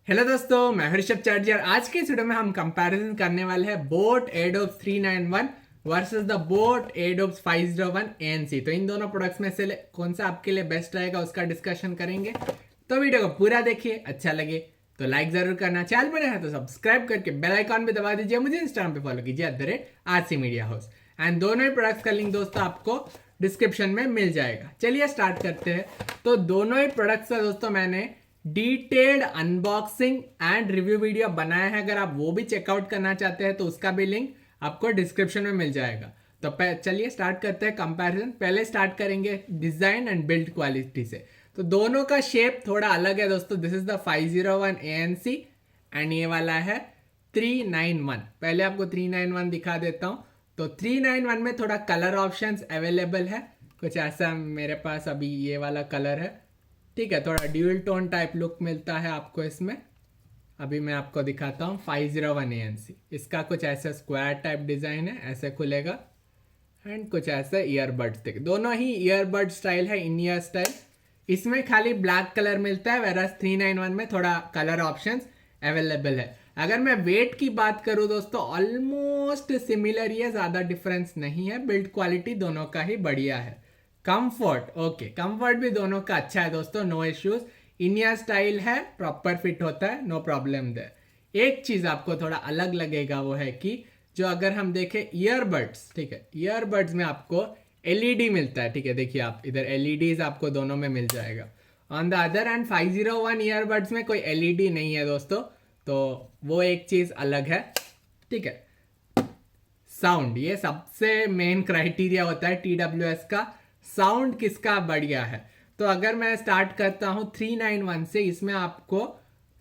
Hello दोस्तों, मैं ऋषभ चैटर्जी और आज के इस वीडियो में हम कंपैरिजन करने वाले हैं boAt Airdopes 391 versus the boAt Airdopes 501 ANC। तो इन दोनों प्रोडक्ट्स में से कौन सा आपके लिए बेस्ट रहेगा उसका डिस्कशन करेंगे। तो वीडियो को पूरा देखिए, अच्छा लगे तो लाइक जरूर करना, चैनल पर है तो सब्सक्राइब करके बेल आइकॉन भी दबा दीजिए। मुझे इंस्टाग्राम पे फॉलो कीजिए @rcmediahouse एंड दोनों ही प्रोडक्ट्स का लिंक दोस्तों आपको डिस्क्रिप्शन में मिल जाएगा। चलिए स्टार्ट करते हैं। तो दोनों ही प्रोडक्ट्स का दोस्तों मैंने detailed unboxing and review video बनाया है। अगर आप वो भी चेकआउट करना चाहते हैं तो उसका भी लिंक आपको डिस्क्रिप्शन में मिल जाएगा। तो चलिए स्टार्ट करते हैं कंपैरिजन। पहले स्टार्ट करेंगे डिजाइन एंड बिल्ड क्वालिटी से। तो दोनों का शेप थोड़ा अलग है दोस्तों। This is the 501 ANC and ये वाला है 391। पहले आपको 391 दिखा देता हूं। तो 391 में थोड़ा कलर ऑप्शंस अवेलेबल है, कुछ ऐसा मेरे पास अभी ये वाला कलर है। ठीक है, थोड़ा ड्यूल टोन टाइप लुक मिलता है आपको इसमें। अभी मैं आपको दिखाता हूँ 501 ANC। इसका कुछ ऐसा स्क्वायर टाइप डिजाइन है, ऐसे खुलेगा एंड कुछ ऐसा ईयरबड्स देख, दोनों ही ईयरबड स्टाइल है, इन ईयर स्टाइल। इसमें खाली ब्लैक कलर मिलता है, वेरास 391 में थोड़ा कलर ऑप्शंस अवेलेबल है। अगर मैं वेट की बात करूं दोस्तों, ऑलमोस्ट सिमिलर ही है, ज्यादा डिफरेंस नहीं है। बिल्ड क्वालिटी दोनों का ही बढ़िया है। कंफर्ट, ओके, कंफर्ट भी दोनों का अच्छा है दोस्तों, नो इश्यूज। इन ईयर स्टाइल है, प्रॉपर फिट होता है, नो प्रॉब्लम देयर। एक चीज आपको थोड़ा अलग लगेगा वो है कि जो अगर हम देखें ईयरबड्स, ठीक है, ईयरबड्स में आपको एलईडी मिलता है। ठीक है, देखिए आप इधर एलईडीज आपको दोनों में मिल जाएगा। On the other and 501 earbuds में कोई एलईडी नहीं है दोस्तों, तो वो एक चीज अलग है। ठीक है, साउंड, ये सबसे मेन क्राइटेरिया होता है TWS का, साउंड किसका बढ़िया है। तो अगर मैं स्टार्ट करता हूं 391 से, इसमें आपको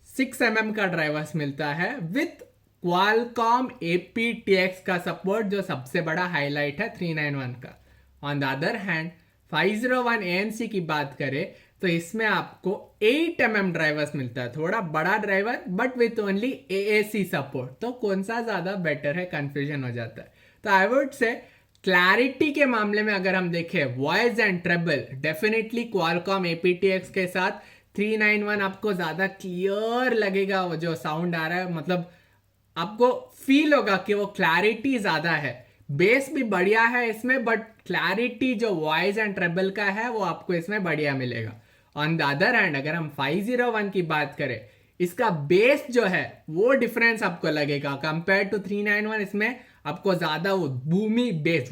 6mm का ड्राइवर्स मिलता है विथ क्वालकॉम aptX का सपोर्ट, जो सबसे बड़ा हाईलाइट है 391 का। On the other hand 501 ANC की बात करें तो इसमें आपको 8mm ड्राइवर्स मिलता है, थोड़ा बड़ा driver but with only AAC support. तो कौन सा ज्यादा बेटर है, कंफ्यूजन हो जाता है। तो आई वुड से क्लैरिटी के मामले में अगर हम देखें voice and treble, definitely Qualcomm aptX के साथ 391 आपको ज्यादा क्लियर लगेगा। वो जो साउंड आ रहा है, मतलब आपको फील होगा कि वो क्लैरिटी ज्यादा है। बेस भी बढ़िया है इसमें, बट क्लैरिटी जो वॉइस एंड ट्रेबल का है वो आपको इसमें बढ़िया मिलेगा। ऑन द अदर हैंड अगर हम 501 की बात करें, इसका बेस जो है वो डिफरेंस आपको लगेगा कंपेयर टू 391। इसमें आपको ज्यादा वो बूमी बेस,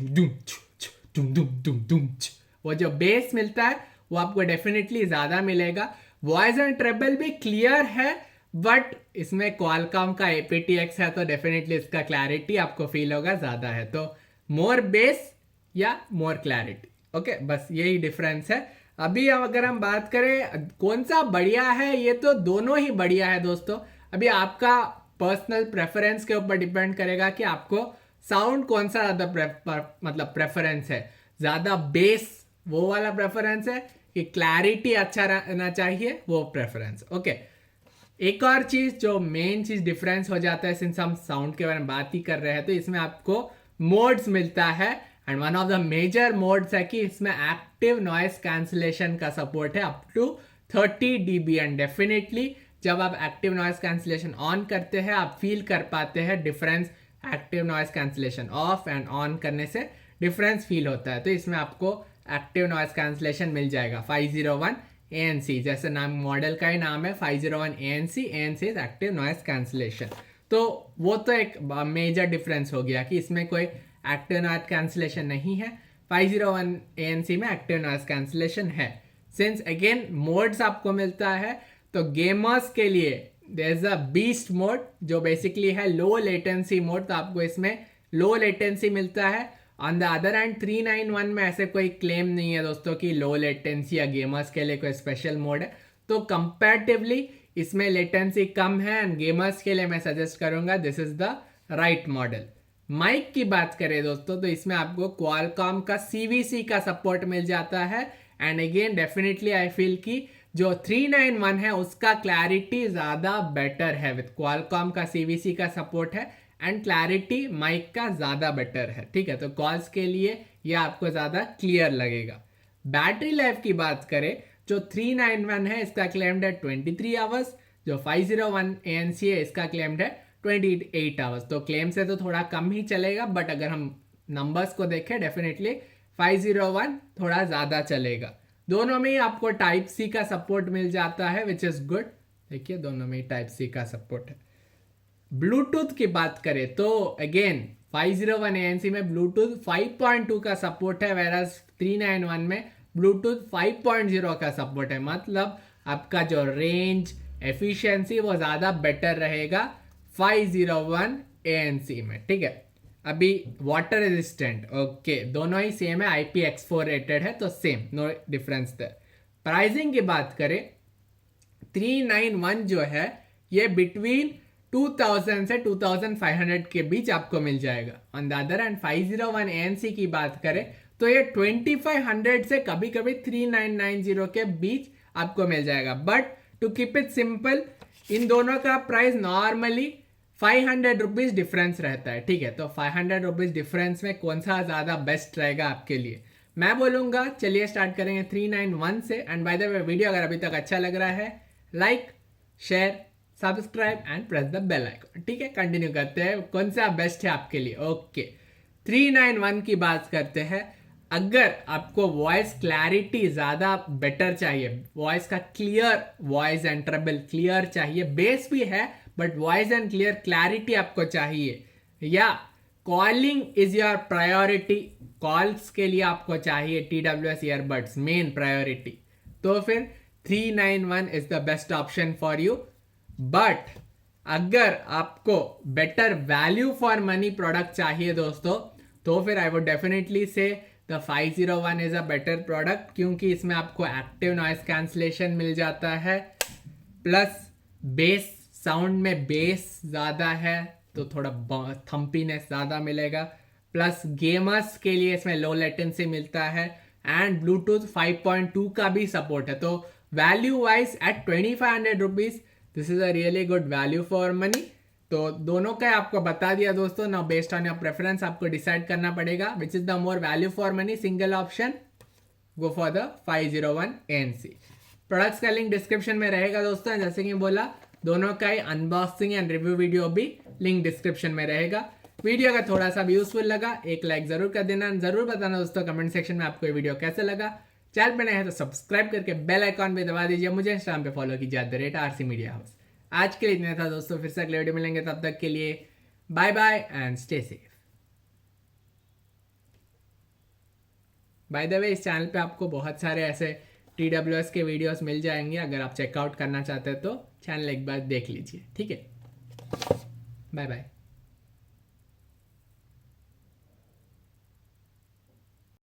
वो जो बेस मिलता है वो आपको डेफिनेटली ज्यादा मिलेगा। वॉइस एंड ट्रेबल भी क्लियर है, बट इसमें क्वालकॉम का aptX है, तो डेफिनेटली इसका क्लैरिटी आपको फील होगा ज्यादा है। तो मोर बेस या मोर क्लैरिटी, ओके, बस यही डिफरेंस है। अभी अगर हम बात करें कौन सा बढ़िया है, ये तो दोनों ही बढ़िया है दोस्तों। अभी आपका पर्सनल प्रेफरेंस के ऊपर डिपेंड करेगा कि आपको साउंड कौन सा ज्यादा मतलब प्रेफरेंस है, ज्यादा बेस वो वाला प्रेफरेंस है कि क्लैरिटी अच्छा रहना चाहिए वो प्रेफरेंस। ओके, एक और चीज जो मेन चीज डिफरेंस हो जाता है, सिंस हम साउंड के बारे में बात ही कर रहे हैं, तो इसमें आपको मोड्स मिलता है and one of the major modes है कि इसमें एक्टिव नॉइस कैंसिलेशन का सपोर्ट है up to 30 dB। And definitely जब आप एक्टिव नॉइस कैंसिलेशन ऑन करते हैं आप फील कर पाते हैं difference. Active noise cancellation of and on करने से डिफरेंस फील होता है। तो इसमें आपको एक्टिव नॉइस कैंसिलेशन मिल जाएगा 501 ANC, जैसे नाम मॉडल का ही नाम है 501 ANC। ANC is active noise cancellation. तो वो तो एक मेजर डिफरेंस हो गया कि इसमें कोई एक्टिव नॉइस कैंसिलेशन नहीं है, 501 ANC में एक्टिव नॉइस कैंसिलेशन है। सिंस अगेन मोड्स आपको मिलता है, तो गेमर्स के लिए there is a beast mode जो बेसिकली है लो लेटेंसी मोड, तो आपको इसमें लो लेटेंसी मिलता है। ऑन द अदर हैंड 391 में ऐसे कोई क्लेम नहीं है दोस्तों कि लो लेटेंसी या गेमर्स के लिए कोई स्पेशल मोड है, तो कंपैरेटिवली इसमें लेटेंसी कम है एंड गेमर्स के लिए मैं सजेस्ट करूंगा this is the right model. Mic की बात करें दोस्तों, तो इसमें आपको क्वालकॉम का CVC का सपोर्ट मिल जाता है and again definitely I feel कि जो 391 है उसका क्लैरिटी ज्यादा बेटर है, विद क्वालकॉम का CVC का सपोर्ट है एंड क्लैरिटी माइक का ज्यादा बेटर है। ठीक है, तो कॉल्स के लिए यह आपको ज्यादा क्लियर लगेगा। बैटरी लाइफ की बात करें जो 391 है इसका क्लेम्ड है 23 आवर्स, जो 501 ANC है इसका क्लेम्ड है 28 आवर्स। तो क्लेम से तो थोड़ा कम ही चलेगा, बट अगर हम नंबर्स को देखें डेफिनेटली 501 थोड़ा ज़्यादा चलेगा। दोनों में ही आपको टाइप सी का सपोर्ट मिल जाता है, विच इज़ गुड। देखिए दोनों में ही टाइप सी का सपोर्ट है। ब्लूटूथ की बात करें तो अगेन 501 ANC में ब्लूटूथ 5.2 का सपोर्ट है, वेराज 391 में ब्लूटूथ 5.0 का सपोर्ट है। मतलब आपका जो रेंज एफिशिएंसी वो ज़्यादा बेटर रहेगा 501 ANC में, ठीक है। अभी वाटर रेजिस्टेंट, ओके, दोनों ही सेम है, IPX4 रेटेड है, तो same, no difference there. Pricing की बात करें 391 जो है ये बिटवीन 2000 से 2500 के बीच आपको मिल जाएगा। On the other hand 501 ANC की बात करें तो ये 2500 से कभी कभी 3990 के बीच आपको मिल जाएगा। But to keep it simple, इन दोनों का प्राइस नॉर्मली 500 रुपीज डिफरेंस रहता है, ठीक है। तो 500 रुपीज डिफरेंस में कौन सा ज़्यादा बेस्ट रहेगा आपके लिए, मैं बोलूँगा चलिए स्टार्ट करेंगे 391 से। And by the way video अगर अभी तक अच्छा लग रहा है, like, share, subscribe and press the bell icon, ठीक है। कंटिन्यू करते हैं कौन सा बेस्ट है आपके लिए। ओके, 391 की बात करते हैं। अगर आपको वॉइस क्लैरिटी ज़्यादा बेटर चाहिए, वॉइस का clear voice and treble clear चाहिए, बेस भी है but voice and clear clarity आपको चाहिए, या calling is your priority, calls के लिए आपको चाहिए TWS ईयरबड्स मेन प्रायोरिटी, तो फिर 391 is the best option for you. But अगर आपको better value for money product चाहिए दोस्तों, तो फिर आई वुड डेफिनेटली से the 501 is a better product, क्योंकि इसमें आपको एक्टिव नॉइस कैंसलेशन मिल जाता है, प्लस बेस साउंड में बेस ज़्यादा है तो थोड़ा थम्पीनेस ज़्यादा मिलेगा, प्लस गेमर्स के लिए इसमें लो लेटेंसी मिलता है, एंड ब्लूटूथ 5.2 का भी सपोर्ट है। तो value wise at 2500 rupees this is a really good value for money. तो दोनों का आपको बता दिया दोस्तों। Now based on your preference आपको डिसाइड करना पड़ेगा which is the more value for money single option, go for the 501 ANC। Products का लिंक डिस्क्रिप्शन में रहेगा दोस्तों, जैसे कि बोला दोनों का ही अनबॉक्सिंग एंड रिव्यू वीडियो भी लिंक डिस्क्रिप्शन में रहेगा। वीडियो अगर थोड़ा सा भी यूजफुल लगा एक लाइक जरूर कर देना, जरूर बताना दोस्तों कमेंट सेक्शन में आपको ये वीडियो कैसे लगा। चैनल पे नए हैं तो सब्सक्राइब करके बेल आइकॉन पे दबा दीजिए। मुझे इंस्टाग्राम पे फॉलो कीजिए @rcmediahouse। आज के लिए इतना था दोस्तों, फिर से अगले वीडियो मिलेंगे, तब तक के लिए bye bye and stay safe. By the way इस चैनल पे आपको बहुत सारे ऐसे TWS के वीडियोस मिल जाएंगे, अगर आप चेकआउट करना चाहते हैं तो चैनल एक बार देख लीजिए, ठीक है। Bye bye.